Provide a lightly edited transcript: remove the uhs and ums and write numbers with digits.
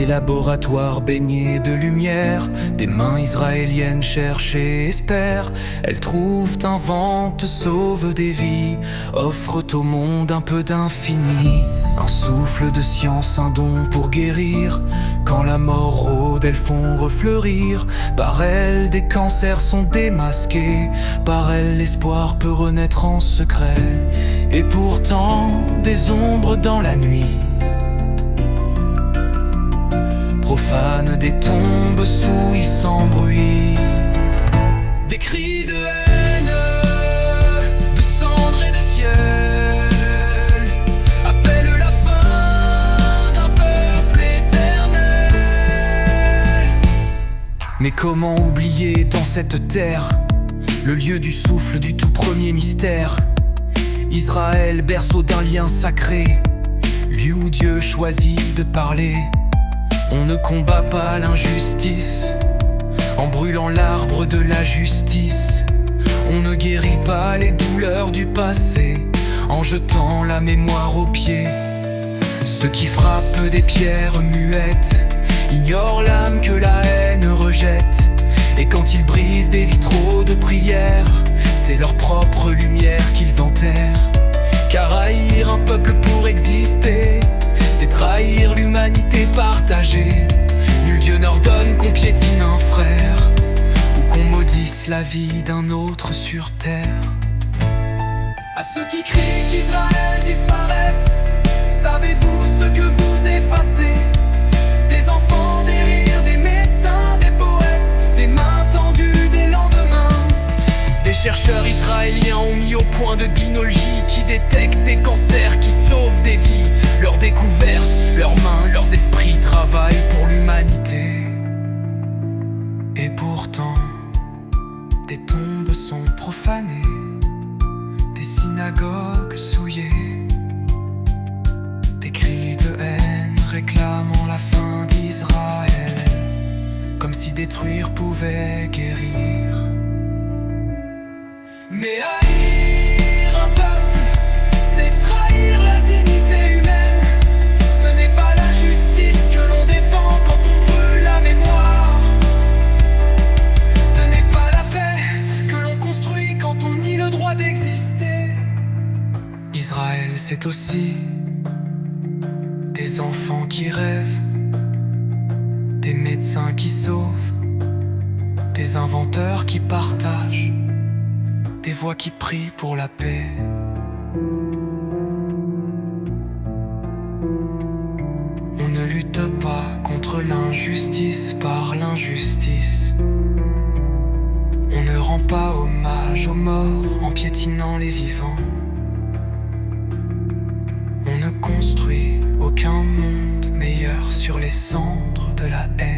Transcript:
les laboratoires baignés de lumière, des mains israéliennes cherchent et espèrent. Elles trouvent, inventent, sauvent des vies, offrent au monde un peu d'infini. Un souffle de science, un don pour guérir. Quand la mort rôde, elles font refleurir. Par elles, des cancers sont démasqués. Par elles, l'espoir peut renaître en secret. Et pourtant, des ombres dans la nuit profanent des tombes souillent sans bruit. Des cris de haine, de cendres et de fiel appellent la fin d'un peuple éternel. Mais comment oublier dans cette terre le lieu du souffle du tout premier mystère? Israël, berceau d'un lien sacré, lieu où Dieu choisit de parler. On ne combat pas l'injustice en brûlant l'arbre de la justice. On ne guérit pas les douleurs du passé en jetant la mémoire aux pieds. Ceux qui frappent des pierres muettes ignorent l'âme que la haine rejette. Et quand ils brisent des vitraux de prière, c'est leur propre lumière qu'ils enterrent. Car haïr un peuple pour exister, c'est trahir l'humanité partagée. Nul Dieu n'ordonne qu'on piétine un frère ou qu'on maudisse la vie d'un autre sur terre. À ceux qui crient qu'Israël disparaisse, savez-vous ce que vous effacez? Des enfants, des rires, des médecins, des poètes, des mains tendues, des lendemains. Des chercheurs israéliens ont mis au point de gynologie qui détecte des cancers, qui sauvent des vies. Leurs découvertes, leurs mains, leurs esprits travaillent pour l'humanité. Et pourtant, des tombes sont profanées, des synagogues souillées, des cris de haine réclamant la fin d'Israël, comme si détruire pouvait guérir. Mais haïr un peuple, c'est trahir la dignité humaine. Ce n'est pas la justice que l'on défend quand on brûle la mémoire. Ce n'est pas la paix que l'on construit quand on nie le droit d'exister. Israël, c'est aussi des enfants qui rêvent, des médecins qui sauvent, des inventeurs qui partagent, des voix qui prient pour la paix. On ne lutte pas contre l'injustice par l'injustice. On ne rend pas hommage aux morts en piétinant les vivants. On ne construit aucun monde meilleur sur les cendres de la haine.